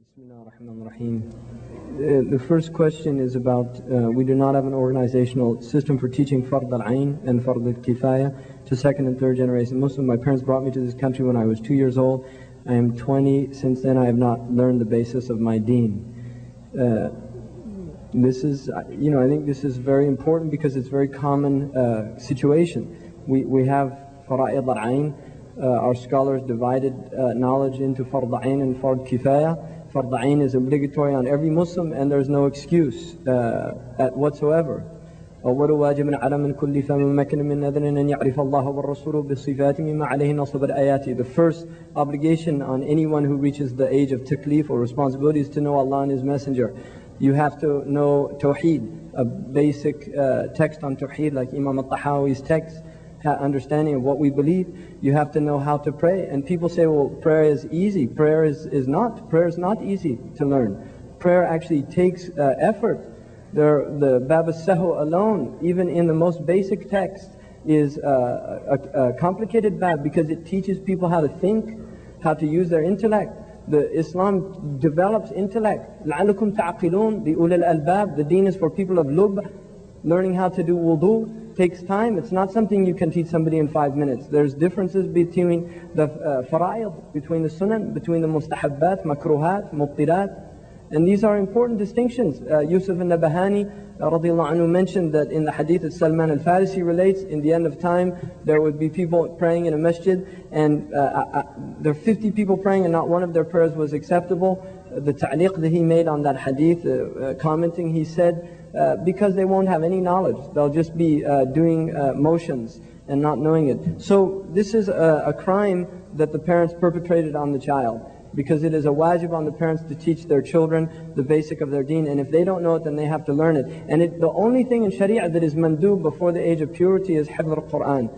The first question is about, we do not have an organizational system for teaching Fard al-Ain and Fard al-Kifaya to second and third generation Muslims. My parents brought me to this country when I was 2 years old. I am 20. Since then I have not learned the basis of my deen. This is, I think this is very important because it's a very common situation. We have Fara'id al-Ain. Our scholars divided knowledge into Fard al-Ain and Fard Kifaya. Fard al-Ain is obligatory on every Muslim and there's no excuse whatsoever. أول واجب على من كل فم مكن من نذر أن يعرف الله والرسول بصفات مما عليه نصب الآيات. The first obligation on anyone who reaches the age of taklif or responsibility is to know Allah and His Messenger. You have to know Tawheed, a basic text on Tawheed like Imam al-Tahawi's text, understanding of what we believe. You have to know how to pray. And people say, well, prayer is easy. Prayer is not. Prayer is not easy to learn. Prayer actually takes effort. The Bab al-Sahu alone, even in the most basic text, is a complicated bab because it teaches people how to think, how to use their intellect. Islam develops intellect. لَعَلَّكُمْ تَعْقِلُونَ بِأُولِي الْأَلْبَابِ. The deen is for people of lub. Learning how to do wudu takes time. It's not something you can teach somebody in 5 minutes. There's differences between the fara'id, between the sunan, between the mustahabbat, makruhat, mubtilat. And these are important distinctions. Yusuf al-Nabahani radiallahu anhu mentioned that in the hadith that Salman al-Farisi relates, in the end of time there would be people praying in a masjid and there are 50 people praying and not one of their prayers was acceptable. The ta'liq that he made on that hadith, commenting, he said, because they won't have any knowledge. They'll just be doing motions and not knowing it. So this is a crime that the parents perpetrated on the child, because it is a wajib on the parents to teach their children the basic of their deen, and if they don't know it, then they have to learn it. And the only thing in Sharia that is mandub before the age of purity is hifz al-Quran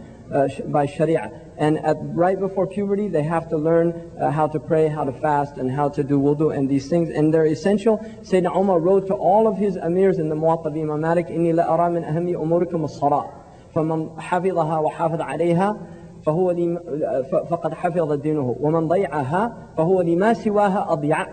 by Sharia. And right before puberty, they have to learn how to pray, how to fast, and how to do wudu and these things. And they're essential. Sayyidina Umar wrote to all of his amirs in the Muwatta of Imam Malik, إِنِّي لَأَرَى مِنْ أَهَمِّ أُمُورِكُمُ الصَّلَاةِ فَمَنْ حَفِظَهَا وَحَافَظَ عَلَيْهَا فقد حفظ دينه ومن ضيعها فهو لما سواها أضيع.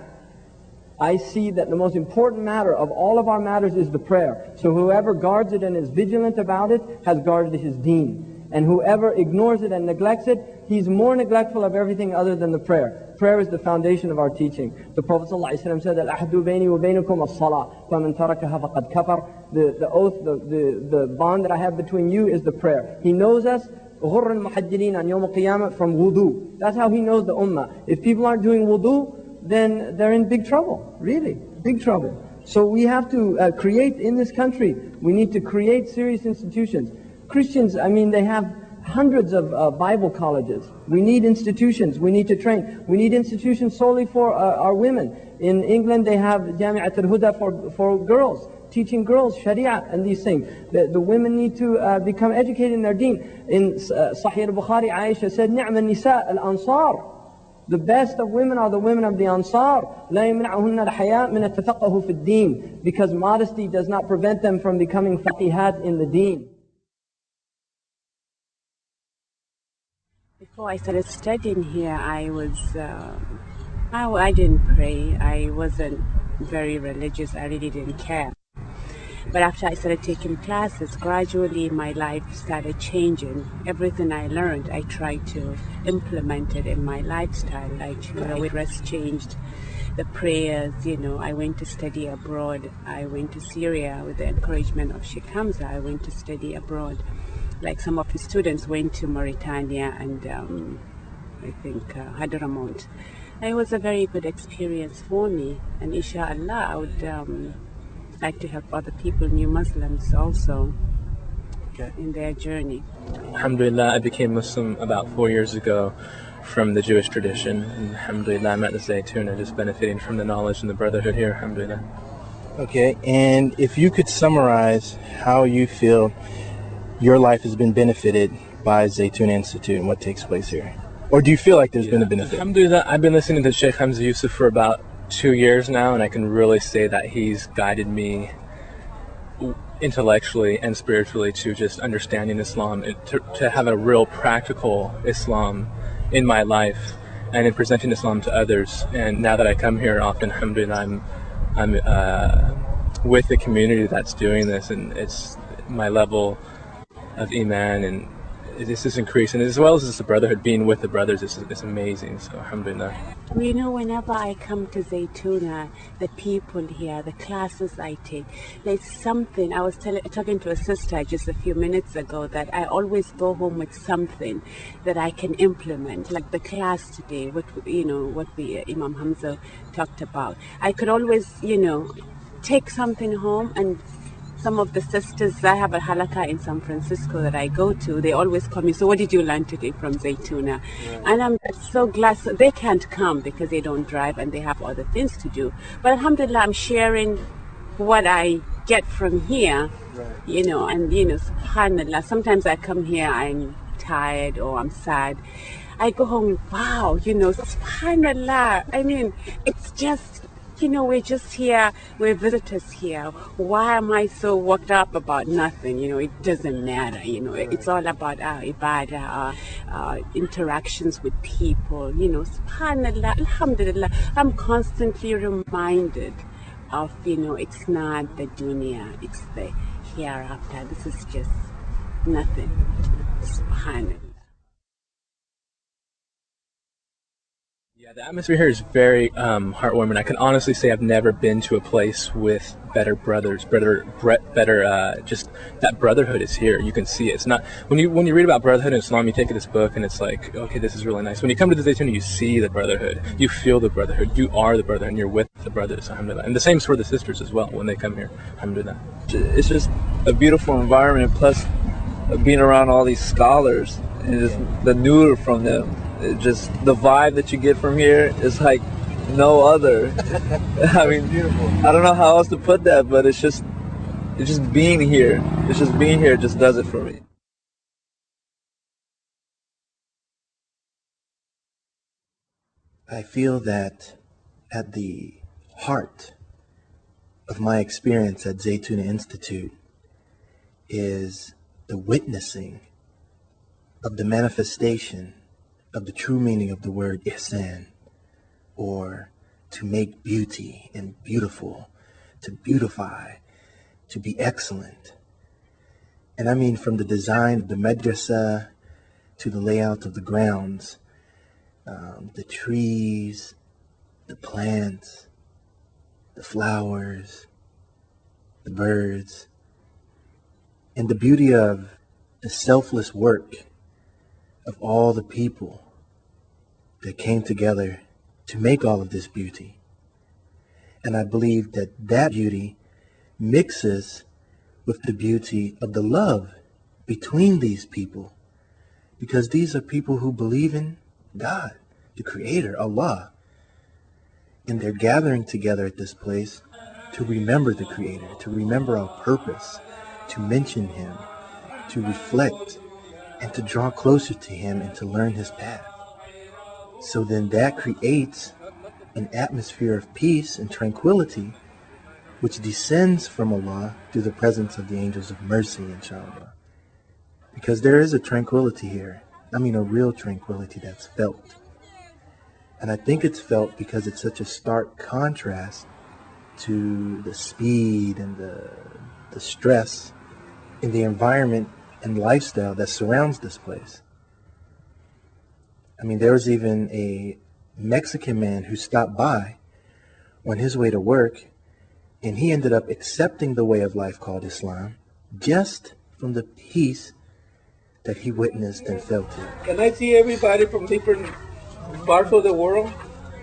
I see that the most important matter of all of our matters is the prayer. So whoever guards it and is vigilant about it has guarded his deen. And whoever ignores it and neglects it, he's more neglectful of everything other than the prayer. Prayer is the foundation of our teaching. The Prophet ﷺ said, الْأَحْدُ بَيْنِي وَبَيْنِكُمْ الصَّلَاةِ فَمَنْ تَرَكَهَا فَقَدْ كَفَرَ. The oath, the bond that I have between you is the prayer. He knows us غُرًّا مُحَجِّلِينَ عَنْ يَوْمِ الْقِيَامَةِ from wudu. That's how he knows the ummah. If people aren't doing wudu, then they're in big trouble. Really, big trouble. So we have to create in this country, we need to create serious institutions. Christians, they have hundreds of Bible colleges. We need institutions. We need to train. We need institutions solely for our women. In England, they have Jami'at al-Huda for girls, teaching girls Sharia and these things. The women need to become educated in their deen. In Sahih al-Bukhari, Aisha said, نِعْمَ النِّسَاء الْأَنصَارِ. The best of women are the women of the Ansar. لَا يَمْنَعُهُنَّ الْحَيَاء مِنَ التَّفَقَّهُ فِي الدِّينِ. Because modesty does not prevent them from becoming faqihat in the deen. Before I started studying here, I didn't pray. I wasn't very religious. I really didn't care. But after I started taking classes, gradually my life started changing. Everything I learned, I tried to implement it in my lifestyle. Like, the dress changed, the prayers, I went to study abroad. I went to Syria with the encouragement of Shaykh Hamza. I went to study abroad. Like some of his students went to Mauritania and I think Hadramaut. It was a very good experience for me, and inshallah I would like to help other people, new Muslims also, in their journey. Alhamdulillah, I became Muslim about 4 years ago from the Jewish tradition, and alhamdulillah I'm at the Zaytuna, just benefiting from the knowledge and the brotherhood here, alhamdulillah. Okay, and if you could summarize how you feel your life has been benefited by Zaytuna Institute and what takes place here? Or do you feel like there's been a benefit? Alhamdulillah, I've been listening to Shaykh Hamza Yusuf for about 2 years now, and I can really say that he's guided me intellectually and spiritually to just understanding Islam, to have a real practical Islam in my life. and in presenting Islam to others. And now that I come here often, alhamdulillah, I'm with the community that's doing this, and it's my level of iman and this is increasing, as well as the brotherhood, being with the brothers is amazing. So alhamdulillah. You know, whenever I come to Zaytuna, the people here, the classes I take, there's something. I was talking to a sister just a few minutes ago that I always go home with something that I can implement. Like the class today, what Imam Hamza talked about. I could always, take something home. And some of the sisters, I have a halakha in San Francisco that I go to, they always call me, so what did you learn today from Zaytuna? Right. And I'm so glad. So they can't come because they don't drive and they have other things to do. But alhamdulillah, I'm sharing what I get from here, right. And subhanallah, sometimes I come here, I'm tired or I'm sad. I go home, wow, subhanallah. I mean, it's just, we're just here, we're visitors here. Why am I so worked up about nothing? It doesn't matter. It's all about our ibadah, our interactions with people. Subhanallah, alhamdulillah. I'm constantly reminded of, it's not the dunya, it's the hereafter. This is just nothing. Subhanallah. Yeah, the atmosphere here is very heartwarming. I can honestly say I've never been to a place with better brothers, just that brotherhood is here. You can see it. It's not when you read about brotherhood in Islam, you take this book and it's like, okay, this is really nice. When you come to the Zaytuna, you see the brotherhood, you feel the brotherhood, you are the brotherhood, and you're with the brothers, alhamdulillah. And the same for the sisters as well when they come here, alhamdulillah. It's just a beautiful environment, plus being around all these scholars and just the nur from them. Just the vibe that you get from here is like no other. I mean, beautiful. I don't know how else to put that, but it's just being here. It's just being here just does it for me. I feel that at the heart of my experience at Zaytuna Institute is the witnessing of the manifestation of the true meaning of the word ihsan, or to make beauty and beautiful, to beautify, to be excellent. And I mean from the design of the madrasa to the layout of the grounds, the trees, the plants, the flowers, the birds, and the beauty of the selfless work of all the people that came together to make all of this beauty. And I believe that that beauty mixes with the beauty of the love between these people, because these are people who believe in God, the Creator, Allah, and they're gathering together at this place to remember the Creator, to remember our purpose, to mention Him, to reflect, and to draw closer to Him and to learn His path. So then that creates an atmosphere of peace and tranquility which descends from Allah through the presence of the angels of mercy, inshallah. Because there is a tranquility here. I mean a real tranquility that's felt. And I think it's felt because it's such a stark contrast to the speed and the stress in the environment and lifestyle that surrounds this place. I mean, there was even a Mexican man who stopped by on his way to work, and he ended up accepting the way of life called Islam just from the peace that he witnessed and felt here. Can I see everybody from different parts of the world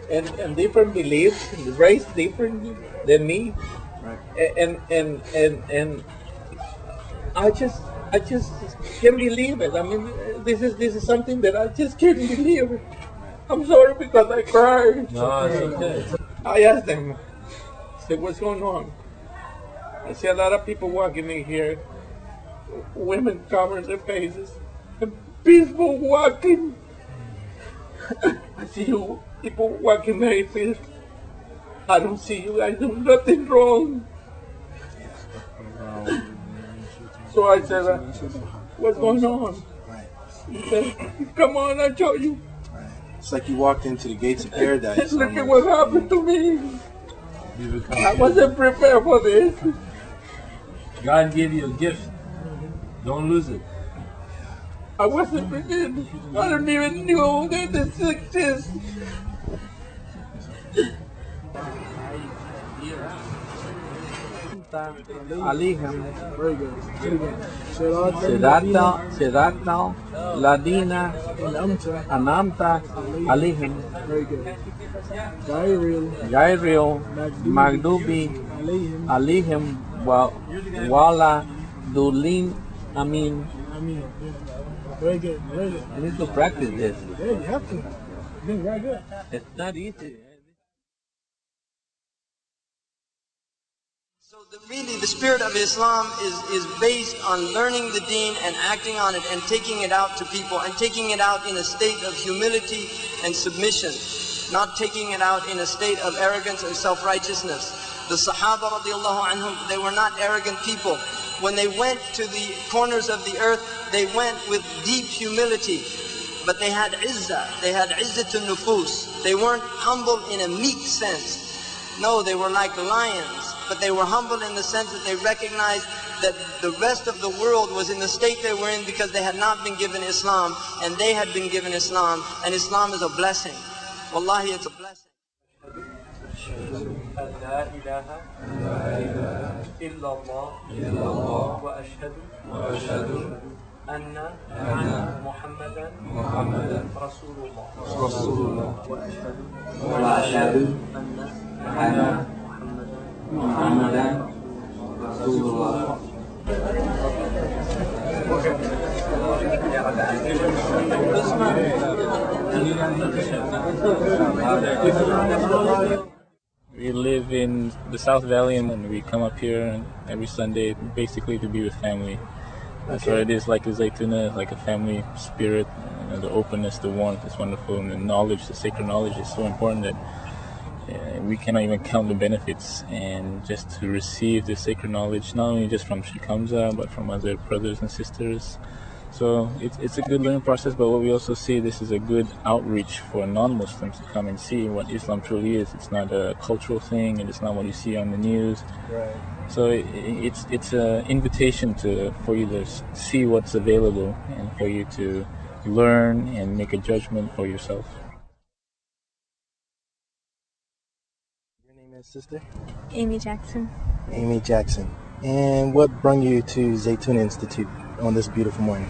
and different beliefs, race different than me? Right. And I just can't believe it. I mean, this is something that I just can't believe. I'm sorry because I cried. No, it's okay. I asked them, I said, what's going on? I see a lot of people walking in here, women covering their faces, and peaceful walking. I see you people walking very peaceful. I don't see you. I do nothing wrong. So I said, what's going on? He said, come on, I'll show you. It's like you walked into the gates of paradise. Look at what happened to me. I wasn't prepared for this. God gave you a gift. Don't lose it. I wasn't prepared. I don't even know that this exists. عليهم صراط الذين أنعمت عليهم غير المغضوب عليهم ولا الضالين. Amin. Very good, very good. I need to practice this. Yeah, you have to. You're doing very good. It's not easy. So really the spirit of Islam is based on learning the deen and acting on it and taking it out to people and taking it out in a state of humility and submission, not taking it out in a state of arrogance and self-righteousness. The Sahaba radiallahu anhum, they were not arrogant people. When they went to the corners of the earth, they went with deep humility. But they had izzah. They had izzatun nufus. They weren't humble in a meek sense. No, they were like lions. But they were humble in the sense that they recognized that the rest of the world was in the state they were in because they had not been given Islam, and they had been given Islam, and Islam is a blessing. Wallahi, it's a blessing. لا إله إلا الله وأشهد أن محمدا رسول الله وأشهد أن محمدا رسول الله. We live in the South Valley and we come up here every Sunday basically to be with family. That's what it is, like a Zaytuna, like a family spirit. The openness, the warmth is wonderful, and the knowledge, the sacred knowledge is so important that we cannot even count the benefits. And just to receive the sacred knowledge, not only just from Shaykh Hamza, but from other brothers and sisters. So it's a good learning process, but what we also see, this is a good outreach for non-Muslims to come and see what Islam truly is. It's not a cultural thing, and it's not what you see on the news. Right. So it's an invitation for you to see what's available and for you to learn and make a judgment for yourself. Your name is, sister? Amy Jackson. Amy Jackson. And what brought you to Zaytuna Institute on this beautiful morning?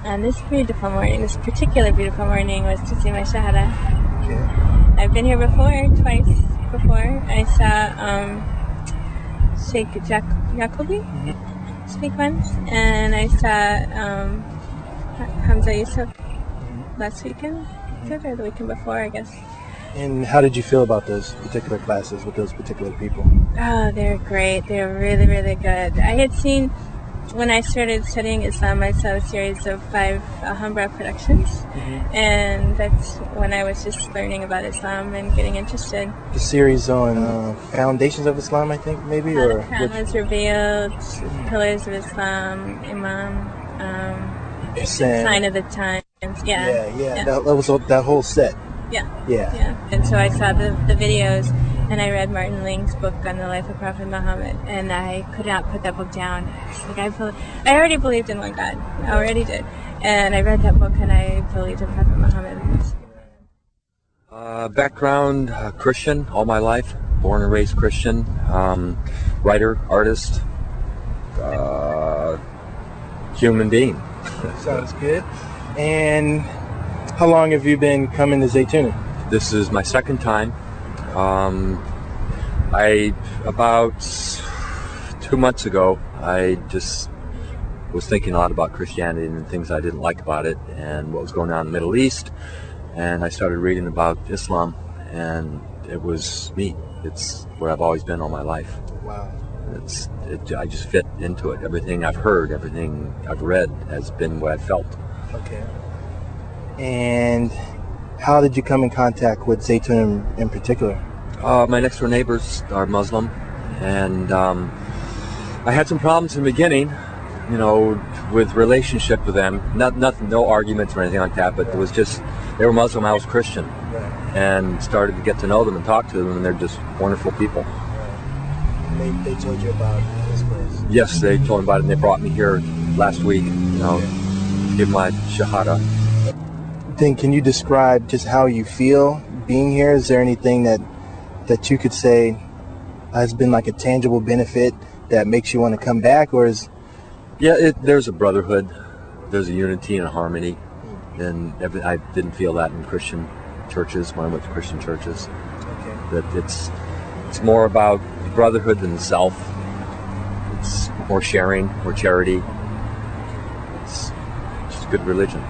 On this beautiful morning, this particular beautiful morning, was to see my Shahada. Okay. I've been here twice before. I saw Shaykh Jacobi speak once, and I saw Hamza Yusuf last weekend, or the weekend before, I guess. And how did you feel about those particular classes with those particular people? Oh, they're great. They're really, really good. I had seen, when I started studying Islam, I saw a series of 5 Alhambra productions, and that's when I was just learning about Islam and getting interested. The series on Foundations of Islam, I think, maybe? How or the Quran was revealed, Pillars of Islam, Imam, Sign of the Times. Yeah. That was that whole set. Yeah. And so I saw the videos, and I read Martin Ling's book on the life of Prophet Muhammad, and I could not put that book down. I already believed in one God. I already did. And I read that book, and I believed in Prophet Muhammad. Background, Christian all my life. Born and raised Christian. Writer, artist, human being. Sounds good. And how long have you been coming to Zaytuna? This is my second time. About 2 months ago, I just was thinking a lot about Christianity and things I didn't like about it and what was going on in the Middle East, and I started reading about Islam, and it was me. It's where I've always been all my life. Wow. I just fit into it. Everything I've heard, everything I've read has been what I felt. Okay. And how did you come in contact with Zaytuna in particular? My next door neighbors are Muslim, and I had some problems in the beginning, with relationship with them. No arguments or anything like that, but it was just They were Muslim, I was Christian, and started to get to know them and talk to them, and they're just wonderful people. They told you about this place? Yes, they told me about it, and they brought me here last week, to give my shahada. Then can you describe just how you feel being here? Is there anything that you could say has been like a tangible benefit that makes you want to come back, or is... Yeah, there's a brotherhood, there's a unity and a harmony, and I didn't feel that in Christian churches when I went to Christian churches. That it's more about brotherhood than self. It's more sharing, more charity. It's just a good religion.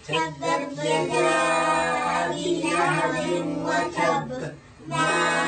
تبت يدا أبي لهب وتب ما